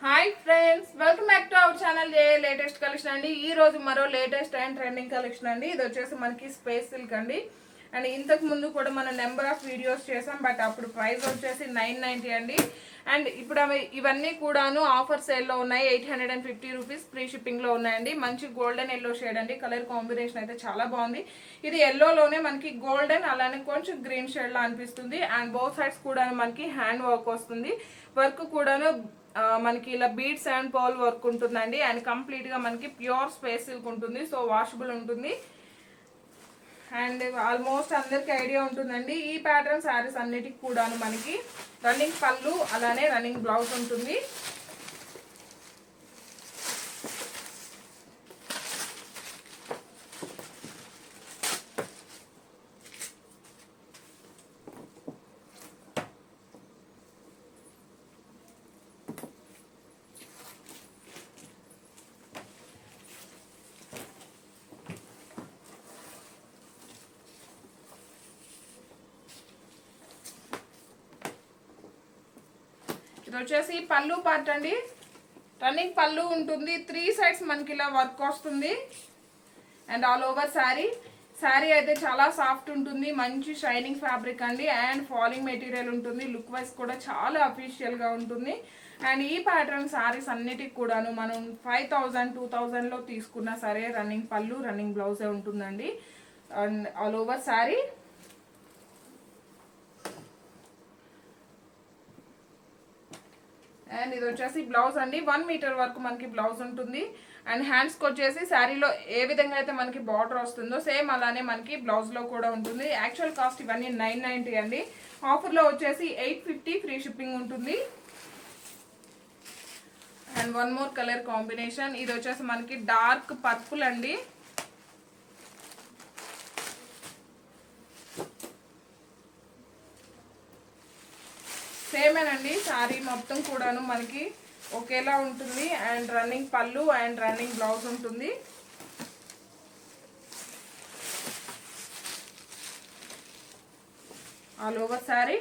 Hi friends, welcome back to our channel. Latest collection అండి. ఈ రోజు మరో లేటెస్ట్ అండ్ ట్రెండింగ్ కలెక్షన్ అండి. ఇది వచ్చేసి మనకి స్పేస్ సిల్క్ అండి. అండ్ ఇంతకు ముందు కూడా మనం నెంబర్ ఆఫ్ వీడియోస్ చేసాం, బట్ అప్పుడు ప్రైస్ వచ్చేసి 990 అండి. అండ్ ఇప్పుడు ఇవన్నీ కూడాను ఆఫర్ సేల్లో ఉన్నాయి. 850 రూపీస్ ఫ్రీ షిప్పింగ్ లో ఉన్నాయండి. మంచి గోల్డెన్ ఎల్లో షేడ్ అండి. కలర్ కాంబినేషన్ అయితే చాలా బాగుంది. ఇది ఎల్లోలోనే మనకి గోల్డెన్ అలానే కొంచెం గ్రీన్ షేడ్ లా అనిపిస్తుంది. అండ్ బోత్ సైడ్స్ కూడా మనకి హ్యాండ్ వర్క్ వస్తుంది. వర్క్ కూడాను మనకి ఇలా బీడ్స్ అండ్ పర్ల్ వర్క్ ఉంటుందండి. అండ్ కంప్లీట్ గా మనకి ప్యూర్ స్పేస్ సిల్క్ ఉంటుంది. సో వాషబుల్ ఉంటుంది. అండ్ ఆల్మోస్ట్ అందరికి ఐడియా ఉంటుందండి. ఈ ప్యాటర్న్ శారీస్ అన్నిటికి కూడాను మనకి రన్నింగ్ పళ్ళు అలానే రన్నింగ్ బ్లౌజ్ ఉంటుంది. ఇది వచ్చేసి పళ్ళు పార్ట్ అండి. రన్నింగ్ పళ్ళు ఉంటుంది. 3 సైడ్స్ మనకి ఇలా వర్క్ వస్తుంది. అండ్ ఆల్ ఓవర్ శారీ అయితే చాలా సాఫ్ట్ ఉంటుంది. మంచి షైనింగ్ ఫ్యాబ్రిక్ అండి. అండ్ ఫాలింగ్ మెటీరియల్ ఉంటుంది. లుక్ వైజ్ కూడా చాలా అఫీషియల్ గా ఉంటుంది. అండ్ ఈ ప్యాటర్న్ శారీస్ అన్నిటికి కూడాను మనం 5000 2000 లో తీసుకున్నా సరే రన్నింగ్ పళ్ళు రన్నింగ్ బ్లౌజే ఉంటుందండి. And all over sari and ఇది వచ్చేసి బ్లౌజ్ అండి. 1 మీటర్ వరకు మనకి బ్లౌజ్ ఉంటుంది. అండ్ హ్యాండ్స్కి వచ్చేసి శారీలో ఏ విధంగా అయితే మనకి బార్డర్ వస్తుందో సేమ్ అలానే మనకి బ్లౌజ్ లో కూడా ఉంటుంది. యాక్చువల్ కాస్ట్ ఇవన్నీ 990 అండి. ఆఫర్ లో వచ్చేసి 850 ఫ్రీ షిప్పింగ్ ఉంటుంది. And one more colour combination. ఇది వచ్చేసి మనకి డార్క్ పర్పుల్ అండి. సేమేనండి. శారీ మొత్తం కూడాను మనకి ఒకేలా ఉంటుంది. అండ్ రన్నింగ్ పళ్ళు అండ్ రన్నింగ్ బ్లౌజ్ ఉంటుంది. All over sari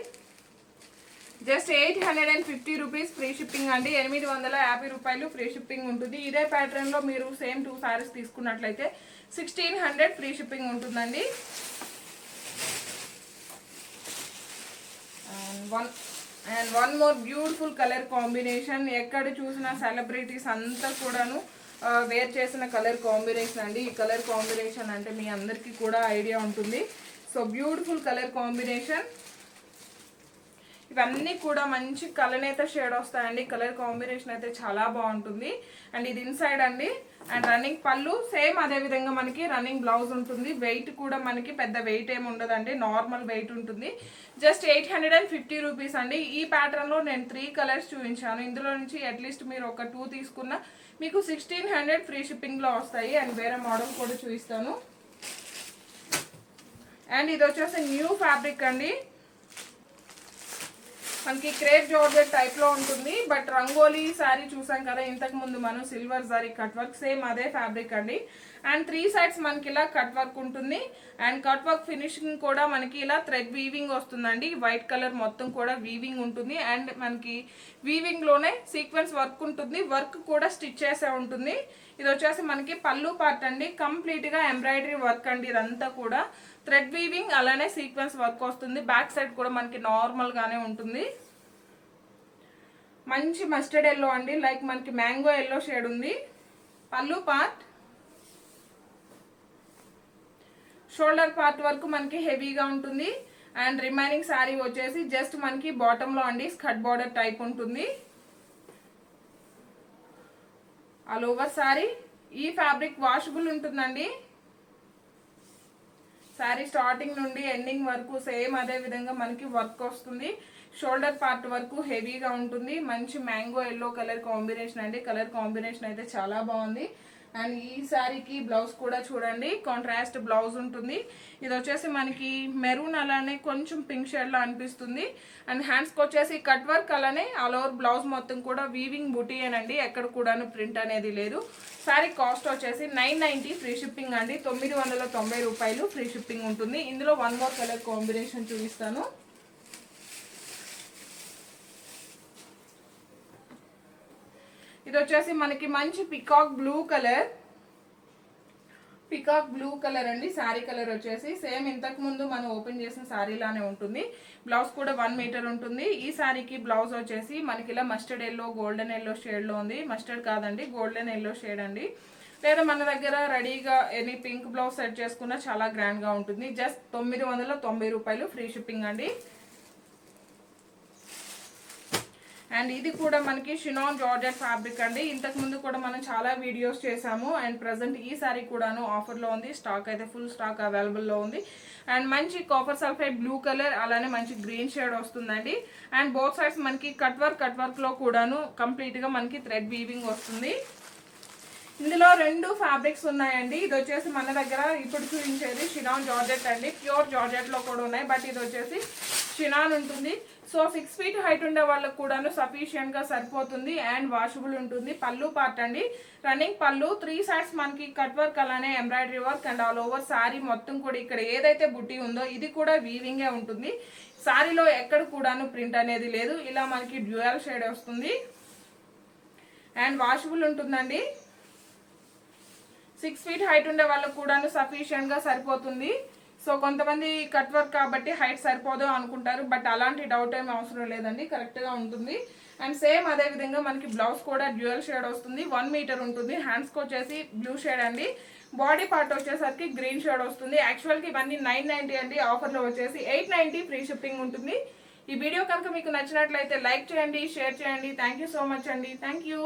just 850 rupees free shipping అండి. 850 రూపాయలు ఫ్రీ షిప్పింగ్ ఉంటుంది. ఇదే ప్యాటర్న్ లో మీరు సేమ్ 2 శారీస్ తీసుకున్నట్లయితే 1600 ఫ్రీ షిప్పింగ్ ఉంటుందండి. And one more beautiful colour combination. ఎక్కడ చూసినా సెలబ్రిటీస్ అంతా కూడాను వేర్ చేసిన కలర్ కాంబినేషన్ అండి. ఈ కలర్ కాంబినేషన్ అంటే మీ అందరికీ కూడా ఐడియా ఉంటుంది. So beautiful colour combination. ఇవన్నీ కూడా మంచి కలనేత షేడ్ వస్తాయండి. కలర్ కాంబినేషన్ అయితే చాలా బాగుంటుంది. అండ్ ఇది ఇన్సైడ్ అండి. అండ్ రన్నింగ్ పళ్ళు సేమ్ అదే విధంగా మనకి రన్నింగ్ బ్లౌజ్ ఉంటుంది. వెయిట్ కూడా మనకి పెద్ద వెయిట్ ఏమి ఉండదండి. నార్మల్ వెయిట్ ఉంటుంది. జస్ట్ 850 రూపీస్ అండి. ఈ ప్యాటర్న్ లో నేను 3 కలర్స్ చూపించాను. ఇందులో నుంచి అట్లీస్ట్ మీరు ఒక 2 తీసుకున్నా మీకు 1600 ఫ్రీ షిప్పింగ్ లో వస్తాయి. అండ్ వేరే మోడల్ కూడా చూపిస్తాను. అండ్ ఇది వచ్చేసి న్యూ ఫ్యాబ్రిక్ అండి. మనకి క్రేప్ జార్జెట్ టైప్ లో ఉంటుంది. బట్ రంగోలీ శారీ చూసాం కదా ఇంతకు ముందు మనం, silver zari cut work, same అదే ఫ్యాబ్రిక్ అండి. అండ్ 3 సైడ్స్ మనకి ఇలా కట్ వర్క్ ఉంటుంది. అండ్ కట్ వర్క్ ఫినిషింగ్ కూడా మనకి ఇలా థ్రెడ్ వీవింగ్ వస్తుందండి. వైట్ కలర్ మొత్తం కూడా వీవింగ్ ఉంటుంది. అండ్ మనకి వీవింగ్ లోనే సీక్వెన్స్ వర్క్ ఉంటుంది. వర్క్ కూడా స్టిచ్ చేసే ఉంటుంది. ఇది వచ్చేసి మనకి పళ్ళు పార్ట్ అండి. కంప్లీట్ గా ఎంబ్రాయిడరీ వర్క్ అండి. ఇదంతా కూడా థ్రెడ్ వీవింగ్ అలానే సీక్వెన్స్ వర్క్ వస్తుంది. బ్యాక్ సైడ్ కూడా మనకి నార్మల్ గానే ఉంటుంది. మంచి మస్టర్డ్ ఎల్లో అండి. లైక్ మనకి మ్యాంగో ఎల్లో షేడ్ ఉంది. పళ్ళు పార్ట్ షోల్డర్ పార్ట్ వరకు మనకి హెవీగా ఉంటుంది. అండ్ రిమైనింగ్ శారీ వచ్చేసి జస్ట్ మనకి బాటమ్ లో అండి స్కర్ట్ బార్డర్ టైప్ ఉంటుంది. ఆల్ ఓవర్ శారీ ఈ ఫ్యాబ్రిక్ వాషబుల్ ఉంటుందండి. శారీ స్టార్టింగ్ నుండి ఎండింగ్ వరకు సేమ్ అదే విధంగా మనకి వర్క్ వస్తుంది. షోల్డర్ పార్ట్ వరకు హెవీగా ఉంటుంది. మంచి మ్యాంగో ఎల్లో కలర్ కాంబినేషన్ అండి. కలర్ కాంబినేషన్ అయితే చాలా బాగుంది. అండ్ ఈ శారీకి బ్లౌజ్ కూడా చూడండి కాంట్రాస్ట్ బ్లౌజ్ ఉంటుంది. ఇది వచ్చేసి మనకి మెరూన్ అలానే కొంచెం పింక్ షేడ్ లో అనిపిస్తుంది. అండ్ హ్యాండ్స్ కి వచ్చేసి కట్ వర్క్ అలానే ఆల్ ఓవర్ బ్లౌజ్ మొత్తం కూడా వీవింగ్ బుటీయేనండి. ఎక్కడ కూడాను ప్రింట్ అనేది లేదు. శారీ కాస్ట్ వచ్చేసి 990 ఫ్రీ షిప్పింగ్ అండి. 990 రూపాయలు ఫ్రీ షిప్పింగ్ ఉంటుంది. ఇందులో వన్ మోర్ కలర్ కాంబినేషన్ చూపిస్తాను. ఇది వచ్చేసి మనకి మంచి పికాక్ బ్లూ కలర్ అండి. శారీ కలర్ వచ్చేసి సేమ్ ఇంతకు ముందు మనం ఓపెన్ చేసిన శారీ లానే ఉంటుంది. బ్లౌజ్ కూడా 1 మీటర్ ఉంటుంది. ఈ శారీకి బ్లౌజ్ వచ్చేసి మనకి ఇలా mustard yellow, golden yellow shade లో ఉంది. మస్టర్డ్ కాదండి, గోల్డెన్ ఎల్లో షేడ్ అండి. లేదా మన దగ్గర రెడీగా ఎనీ పింక్ బ్లౌజ్ సెట్ చేసుకున్నా చాలా గ్రాండ్ గా ఉంటుంది. జస్ట్ 990 రూపాయలు, ఫ్రీ షిప్పింగ్ అండి. అండ్ ఇది కూడా మనకి షినాన్ జార్జెట్ ఫ్యాబ్రిక్ అండి. ఇంతకు ముందు కూడా మనం చాలా వీడియోస్ చేసాము. అండ్ ప్రజెంట్ ఈ సారీ కూడాను ఆఫర్లో ఉంది. స్టాక్ అయితే ఫుల్ స్టాక్ అవైలబుల్లో ఉంది. అండ్ మంచి కాపర్ సల్ఫైడ్ బ్లూ కలర్, అలానే మంచి గ్రీన్ షేడ్ వస్తుందండి. అండ్ బోత్ సైడ్స్ మనకి కట్ వర్క్ లో కూడాను కంప్లీట్ గా మనకి థ్రెడ్ వీవింగ్ వస్తుంది. ఇందులో 2 ఫ్యాబ్రిక్స్ ఉన్నాయండి. ఇది వచ్చేసి మన దగ్గర ఇప్పుడు చూపించేది షినాన్ జార్జెట్ అండి. ప్యూర్ జార్జెట్ లో కూడా ఉన్నాయి, బట్ ఇది వచ్చేసి షినాన్ ఉంటుంది. సో 6 ఫీట్ హైట్ ఉండే వాళ్ళకు కూడాను సఫిషియెంట్ గా సరిపోతుంది. అండ్ వాషబుల్ ఉంటుంది. పళ్ళు పార్ట్ అండి, రన్నింగ్ పళ్ళు, 3 సైడ్స్ మనకి కట్ వర్క్, అలానే embroidery work and all over sorry మొత్తం కూడా ఇక్కడ ఏదైతే బుట్టి ఉందో ఇది కూడా వీవింగే ఉంటుంది. సారీలో ఎక్కడ కూడాను ప్రింట్ అనేది లేదు. ఇలా మనకి డ్యూయల్ షేడ్ వస్తుంది. అండ్ వాషబుల్ ఉంటుందండి. 6 ఫీట్ హైట్ ఉండే వాళ్ళకు కూడాను సఫిషియెంట్ గా సరిపోతుంది. సో కొంతమంది కట్ వర్క్ కాబట్టి హైట్ సరిపోదు అనుకుంటారు, బట్ అలాంటి డౌట్ ఏమి అవసరం లేదండి, కరెక్ట్ గా ఉంటుంది. అండ్ సేమ్ అదే విధంగా మనకి బ్లౌజ్ కూడా డ్యూయల్ షేడ్ వస్తుంది. 1 మీటర్ ఉంటుంది. హ్యాండ్స్ కి వచ్చేసి బ్లూ షేడ్ అండి. బాడీ పార్ట్ వచ్చేసరికి గ్రీన్ షేడ్ వస్తుంది. యాక్చువల్ కి ఇవన్నీ 990 అండి, ఆఫర్ లో వచ్చేసి 890 ఫ్రీ షిప్పింగ్ ఉంటుంది. ఈ వీడియో కనుక మీకు నచ్చినట్లయితే లైక్ చేయండి, షేర్ చేయండి. థ్యాంక్ యూ సో మచ్ అండి. Thank you.